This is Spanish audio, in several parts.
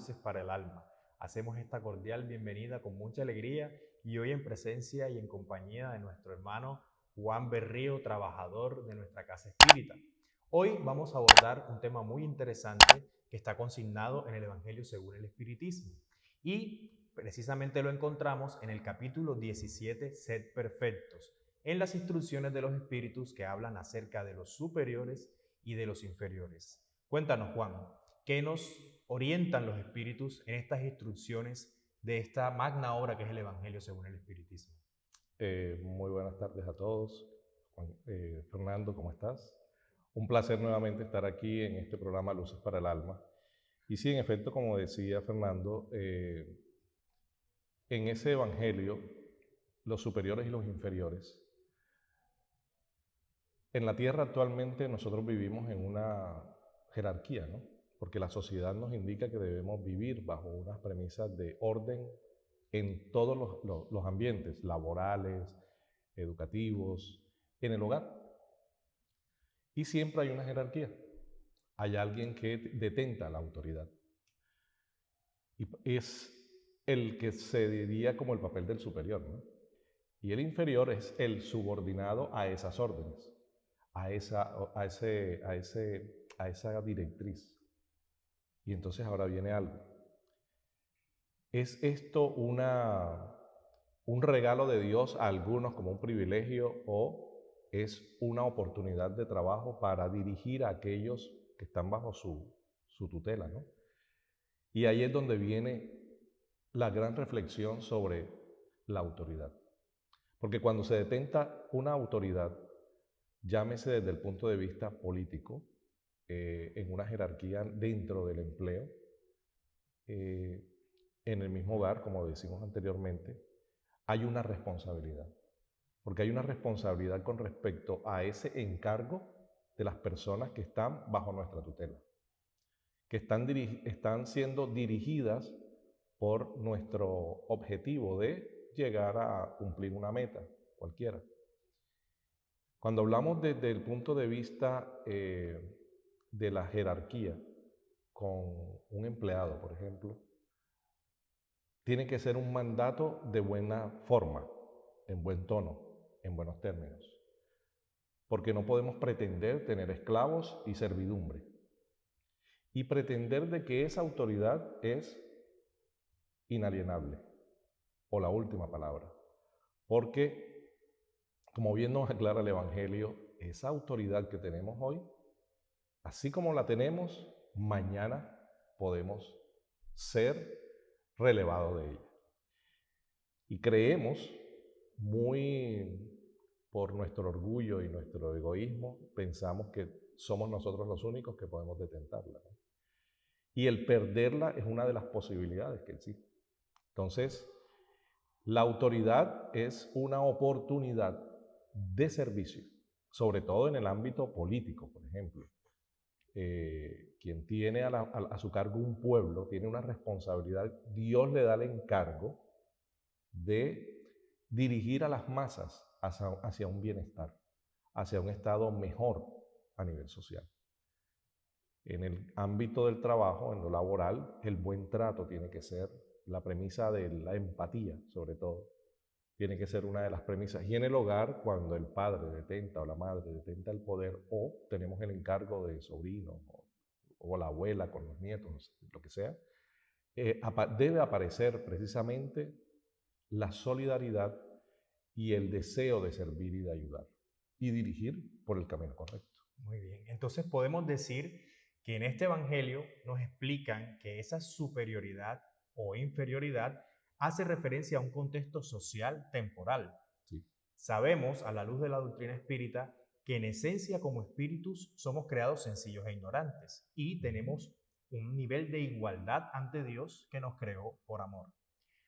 Luces para el Alma. Hacemos esta cordial bienvenida con mucha alegría y hoy en presencia y en compañía de nuestro hermano Juan Berrío, trabajador de nuestra Casa Espírita. Hoy vamos a abordar un tema muy interesante que está consignado en el Evangelio según el Espiritismo y precisamente lo encontramos en el capítulo 17, Sed Perfectos, en las instrucciones de los espíritus que hablan acerca de los superiores y de los inferiores. Cuéntanos, Juan, ¿qué nos orientan los espíritus en estas instrucciones de esta magna obra que es el Evangelio según el Espiritismo? Muy buenas tardes a todos. Fernando, ¿cómo estás? Un placer nuevamente estar aquí en este programa Luces para el Alma. Y sí, en efecto, como decía Fernando, en ese Evangelio, los superiores y los inferiores, en la Tierra actualmente nosotros vivimos en una jerarquía, ¿no? Porque la sociedad nos indica que debemos vivir bajo unas premisas de orden en todos los ambientes laborales, educativos, en el hogar. Y siempre hay una jerarquía. Hay alguien que detenta la autoridad. Y es el que se diría como el papel del superior, ¿no? Y el inferior es el subordinado a esas órdenes, a esa directriz. Y entonces ahora viene algo. ¿Es esto un regalo de Dios a algunos como un privilegio o es una oportunidad de trabajo para dirigir a aquellos que están bajo su tutela, ¿no? Y ahí es donde viene la gran reflexión sobre la autoridad. Porque cuando se detenta una autoridad, llámese desde el punto de vista político, en una jerarquía dentro del empleo, en el mismo hogar, como decimos anteriormente, hay una responsabilidad. Porque hay una responsabilidad con respecto a ese encargo de las personas que están bajo nuestra tutela, que están siendo dirigidas por nuestro objetivo de llegar a cumplir una meta cualquiera. Cuando hablamos desde el punto de vista de la jerarquía con un empleado, por ejemplo, tiene que ser un mandato de buena forma, en buen tono, en buenos términos. Porque no podemos pretender tener esclavos y servidumbre. Y pretender de que esa autoridad es inalienable, o la última palabra. Porque, como bien nos aclara el Evangelio, esa autoridad que tenemos hoy, así como la tenemos, mañana podemos ser relevados de ella. Y creemos, muy por nuestro orgullo y nuestro egoísmo, pensamos que somos nosotros los únicos que podemos detentarla, ¿no? Y el perderla es una de las posibilidades que existe. Entonces, la autoridad es una oportunidad de servicio, sobre todo en el ámbito político, por ejemplo. Quien tiene a su cargo un pueblo tiene una responsabilidad. Dios le da el encargo de dirigir a las masas hacia un bienestar, hacia un estado mejor a nivel social. En el ámbito del trabajo, en lo laboral, el buen trato tiene que ser la premisa de la empatía, sobre todo. Tiene que ser una de las premisas. Y en el hogar, cuando el padre detenta o la madre detenta el poder, o tenemos el encargo de sobrino o la abuela con los nietos, lo que sea, debe aparecer precisamente la solidaridad y el deseo de servir y de ayudar y dirigir por el camino correcto. Muy bien, entonces podemos decir que en este Evangelio nos explican que esa superioridad o inferioridad hace referencia a un contexto social temporal. Sí. Sabemos, a la luz de la doctrina espírita, que en esencia como espíritus somos creados sencillos e ignorantes y tenemos un nivel de igualdad ante Dios que nos creó por amor.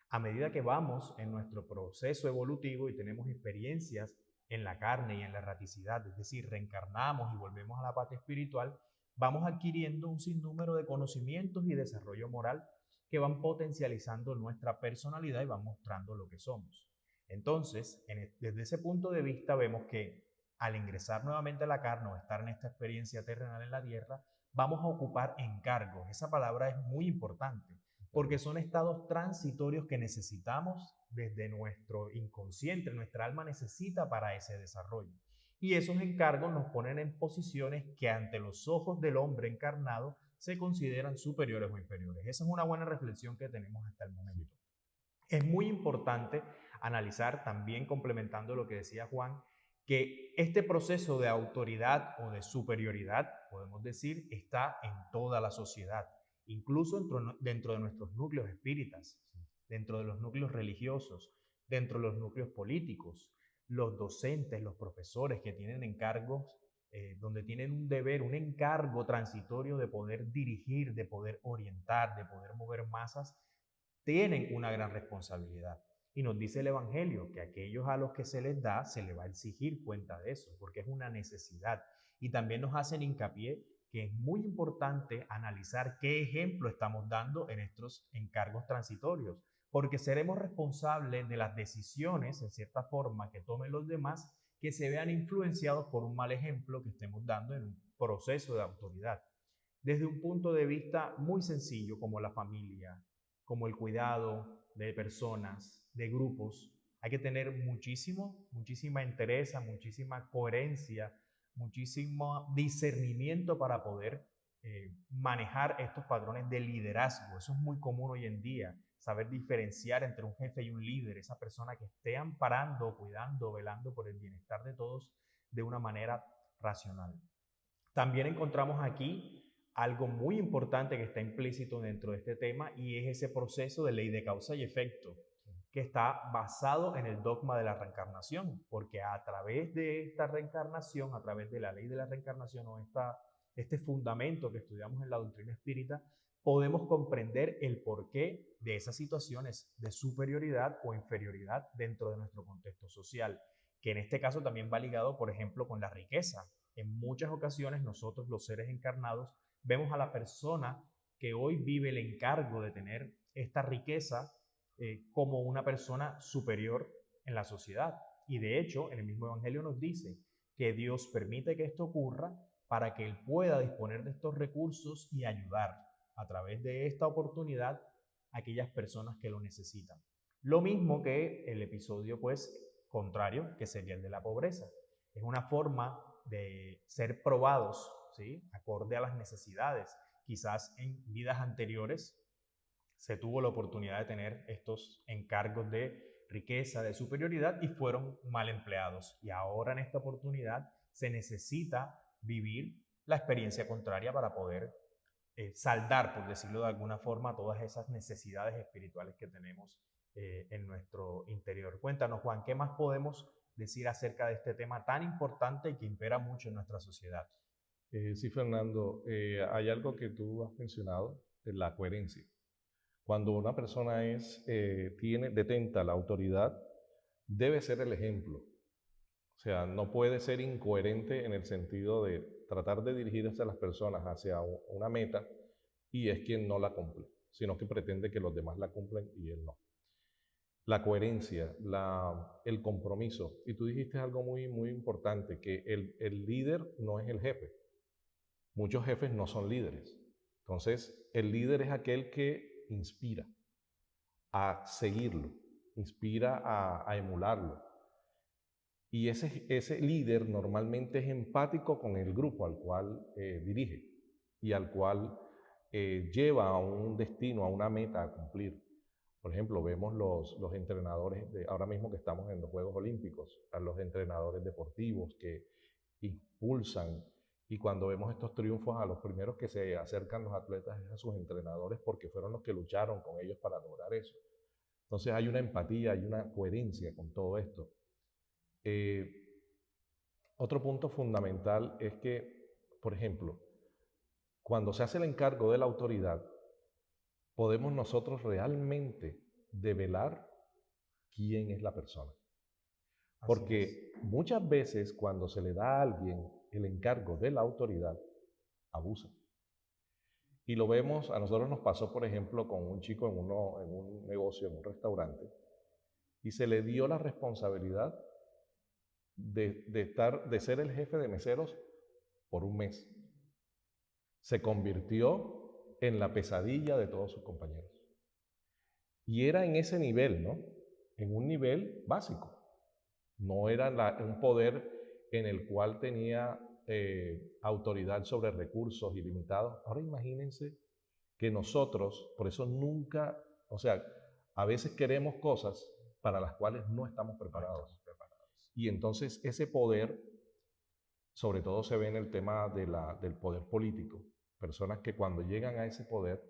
A medida que vamos en nuestro proceso evolutivo y tenemos experiencias en la carne y en la erraticidad, es decir, reencarnamos y volvemos a la parte espiritual, vamos adquiriendo un sinnúmero de conocimientos y desarrollo moral que van potencializando nuestra personalidad y van mostrando lo que somos. Entonces, desde ese punto de vista vemos que al ingresar nuevamente a la carne o estar en esta experiencia terrenal en la tierra, vamos a ocupar encargos. Esa palabra es muy importante porque son estados transitorios que necesitamos desde nuestro inconsciente, nuestra alma necesita para ese desarrollo. Y esos encargos nos ponen en posiciones que ante los ojos del hombre encarnado se consideran superiores o inferiores. Esa es una buena reflexión que tenemos hasta el momento. Es muy importante analizar, también complementando lo que decía Juan, que este proceso de autoridad o de superioridad, podemos decir, está en toda la sociedad, incluso dentro de nuestros núcleos espíritas, dentro de los núcleos religiosos, dentro de los núcleos políticos, los docentes, los profesores que tienen encargos, donde tienen un deber, un encargo transitorio de poder dirigir, de poder orientar, de poder mover masas, tienen una gran responsabilidad. Y nos dice el Evangelio que a aquellos a los que se les da, se les va a exigir cuenta de eso, porque es una necesidad. Y también nos hacen hincapié que es muy importante analizar qué ejemplo estamos dando en estos encargos transitorios, porque seremos responsables de las decisiones, en cierta forma, que tomen los demás, que se vean influenciados por un mal ejemplo que estemos dando en un proceso de autoridad. Desde un punto de vista muy sencillo, como la familia, como el cuidado de personas, de grupos, hay que tener muchísima entereza, muchísima coherencia, muchísimo discernimiento para poder manejar estos patrones de liderazgo. Eso es muy común hoy en día, saber diferenciar entre un jefe y un líder, esa persona que esté amparando, cuidando, velando por el bienestar de todos de una manera racional. También encontramos aquí algo muy importante que está implícito dentro de este tema y es ese proceso de ley de causa y efecto que está basado en el dogma de la reencarnación, porque a través de esta reencarnación, a través de la ley de la reencarnación o este fundamento que estudiamos en la doctrina espírita, podemos comprender el porqué de esas situaciones de superioridad o inferioridad dentro de nuestro contexto social, que en este caso también va ligado, por ejemplo, con la riqueza. En muchas ocasiones nosotros, los seres encarnados, vemos a la persona que hoy vive el encargo de tener esta riqueza como una persona superior en la sociedad. Y de hecho, en el mismo Evangelio nos dice que Dios permite que esto ocurra para que Él pueda disponer de estos recursos y ayudar a través de esta oportunidad a aquellas personas que lo necesitan. Lo mismo que el episodio, pues, contrario, que sería el de la pobreza. Es una forma de ser probados, ¿sí?, acorde a las necesidades. Quizás en vidas anteriores se tuvo la oportunidad de tener estos encargos de riqueza, de superioridad y fueron mal empleados. Y ahora en esta oportunidad se necesita vivir la experiencia contraria para poder saldar, por decirlo de alguna forma, todas esas necesidades espirituales que tenemos en nuestro interior. Cuéntanos, Juan, ¿qué más podemos decir acerca de este tema tan importante y que impera mucho en nuestra sociedad? Sí, Fernando, hay algo que tú has mencionado, la coherencia. Cuando una persona detenta la autoridad, debe ser el ejemplo. O sea, no puede ser incoherente en el sentido de tratar de dirigirse a las personas hacia una meta y es quien no la cumple, sino que pretende que los demás la cumplen y él no. La coherencia, el compromiso. Y tú dijiste algo muy importante, que el líder no es el jefe. Muchos jefes no son líderes. Entonces, el líder es aquel que inspira a seguirlo, inspira a emularlo. Y ese líder normalmente es empático con el grupo al cual dirige y al cual lleva a un destino, a una meta a cumplir. Por ejemplo, vemos los entrenadores, ahora mismo que estamos en los Juegos Olímpicos, a los entrenadores deportivos que impulsan, y cuando vemos estos triunfos, a los primeros que se acercan los atletas es a sus entrenadores porque fueron los que lucharon con ellos para lograr eso. Entonces hay una empatía, hay una coherencia con todo esto. Otro punto fundamental es que, por ejemplo, cuando se hace el encargo de la autoridad, podemos nosotros realmente develar quién es la persona. Porque muchas veces cuando se le da a alguien el encargo de la autoridad, abusa. Y lo vemos, a nosotros nos pasó, por ejemplo, con un chico en un negocio, en un restaurante, y se le dio la responsabilidad de ser el jefe de meseros por un mes. Se convirtió en la pesadilla de todos sus compañeros. Y era en ese nivel, ¿no? En un nivel básico. No era un poder en el cual tenía autoridad sobre recursos ilimitados. Ahora imagínense que nosotros, por eso nunca, o sea, a veces queremos cosas para las cuales no estamos preparados. Y entonces ese poder, sobre todo se ve en el tema del poder político, personas que cuando llegan a ese poder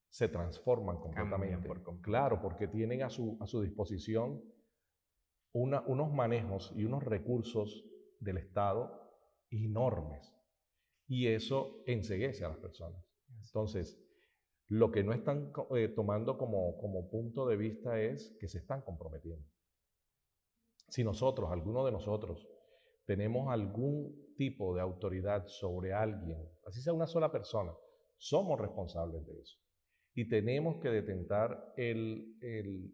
se transforman completamente. Por completo. Claro, porque tienen a su disposición unos manejos y unos recursos del Estado enormes. Y eso enceguece a las personas. Entonces, lo que no están tomando como punto de vista es que se están comprometiendo. Si nosotros, alguno de nosotros, tenemos algún tipo de autoridad sobre alguien, así sea una sola persona, somos responsables de eso. Y tenemos que detentar el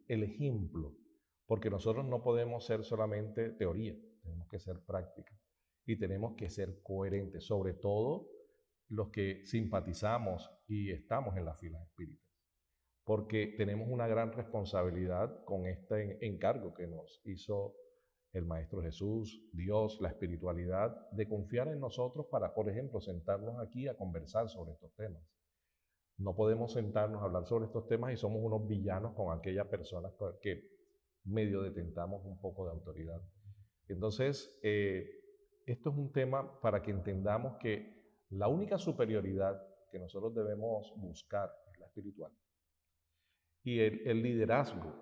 ejemplo, porque nosotros no podemos ser solamente teoría, tenemos que ser práctica y tenemos que ser coherentes, sobre todo los que simpatizamos y estamos en las filas espíritas, porque tenemos una gran responsabilidad con este encargo que nos hizo el Maestro Jesús, Dios, la espiritualidad, de confiar en nosotros para, por ejemplo, sentarnos aquí a conversar sobre estos temas. No podemos sentarnos a hablar sobre estos temas y somos unos villanos con aquellas personas que medio detentamos un poco de autoridad. Entonces, esto es un tema para que entendamos que la única superioridad que nosotros debemos buscar es la espiritual. Y el liderazgo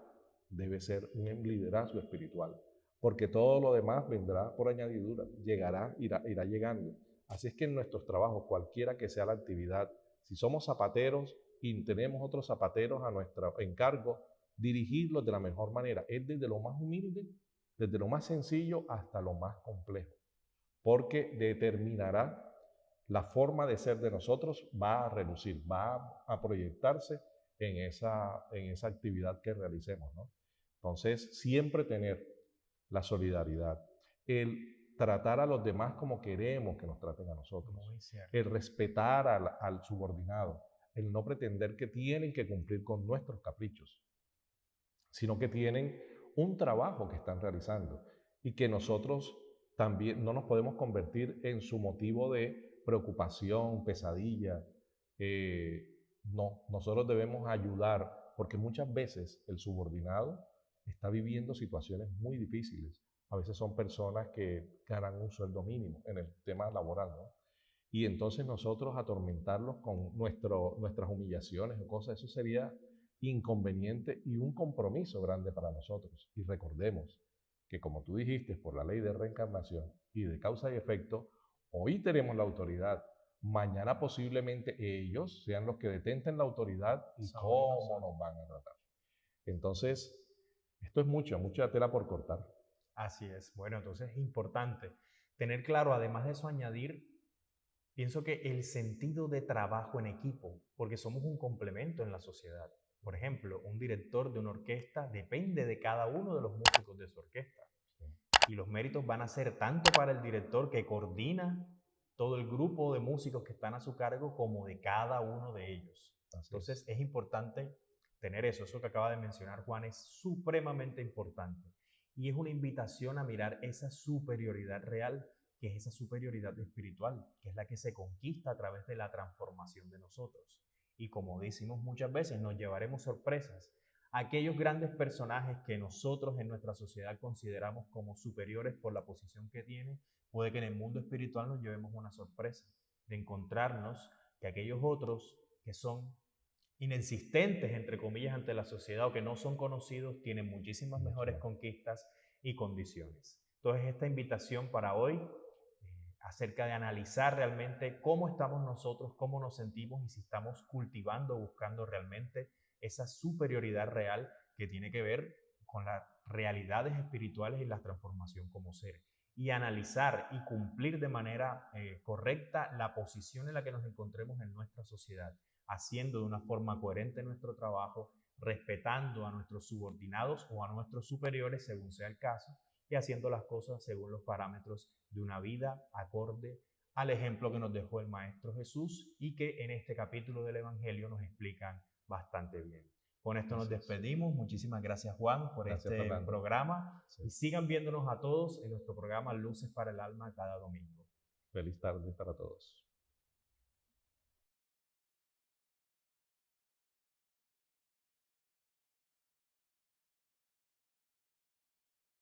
debe ser un liderazgo espiritual, porque todo lo demás vendrá por añadidura, llegará, irá llegando. Así es que en nuestros trabajos, cualquiera que sea la actividad, si somos zapateros y tenemos otros zapateros a nuestro encargo, dirigirlos de la mejor manera, es desde lo más humilde, desde lo más sencillo hasta lo más complejo, porque determinará la forma de ser de nosotros, va a relucir, va a proyectarse en esa actividad que realicemos, ¿no? Entonces, siempre tener la solidaridad, el tratar a los demás como queremos que nos traten a nosotros, el respetar al subordinado, el no pretender que tienen que cumplir con nuestros caprichos, sino que tienen un trabajo que están realizando y que nosotros también no nos podemos convertir en su motivo de preocupación, pesadilla. No, nosotros debemos ayudar porque muchas veces el subordinado está viviendo situaciones muy difíciles. A veces son personas que ganan un sueldo mínimo en el tema laboral, ¿no? Y entonces nosotros atormentarlos con nuestras humillaciones o cosas, eso sería inconveniente y un compromiso grande para nosotros. Y recordemos que, como tú dijiste, por la ley de reencarnación y de causa y efecto, hoy tenemos la autoridad, mañana posiblemente ellos sean los que detenten la autoridad y cómo nos van a tratar. Entonces, esto es mucha tela por cortar. Así es. Bueno, entonces es importante tener claro, además de eso, añadir, pienso que el sentido de trabajo en equipo, porque somos un complemento en la sociedad. Por ejemplo, un director de una orquesta depende de cada uno de los músicos de su orquesta. Y los méritos van a ser tanto para el director que coordina todo el grupo de músicos que están a su cargo como de cada uno de ellos. Entonces es importante tener eso. Eso que acaba de mencionar Juan es supremamente importante. Y es una invitación a mirar esa superioridad real, que es esa superioridad espiritual, que es la que se conquista a través de la transformación de nosotros. Y como decimos muchas veces, nos llevaremos sorpresas. Aquellos grandes personajes que nosotros en nuestra sociedad consideramos como superiores por la posición que tienen, puede que en el mundo espiritual nos llevemos una sorpresa de encontrarnos que aquellos otros que son inexistentes, entre comillas, ante la sociedad o que no son conocidos, tienen muchísimas mejores conquistas y condiciones. Entonces, esta invitación para hoy acerca de analizar realmente cómo estamos nosotros, cómo nos sentimos y si estamos cultivando, buscando realmente esa superioridad real que tiene que ver con las realidades espirituales y la transformación como ser. Y analizar y cumplir de manera correcta la posición en la que nos encontremos en nuestra sociedad, haciendo de una forma coherente nuestro trabajo, respetando a nuestros subordinados o a nuestros superiores según sea el caso, y haciendo las cosas según los parámetros de una vida acorde al ejemplo que nos dejó el Maestro Jesús y que en este capítulo del Evangelio nos explican bastante bien. Con esto nos Así es. despedimos. Muchísimas gracias, Juan, por Gracias, este Fernando. programa. Sí. Y sigan viéndonos a todos en nuestro programa Luces para el Alma cada domingo. Feliz tarde para todos.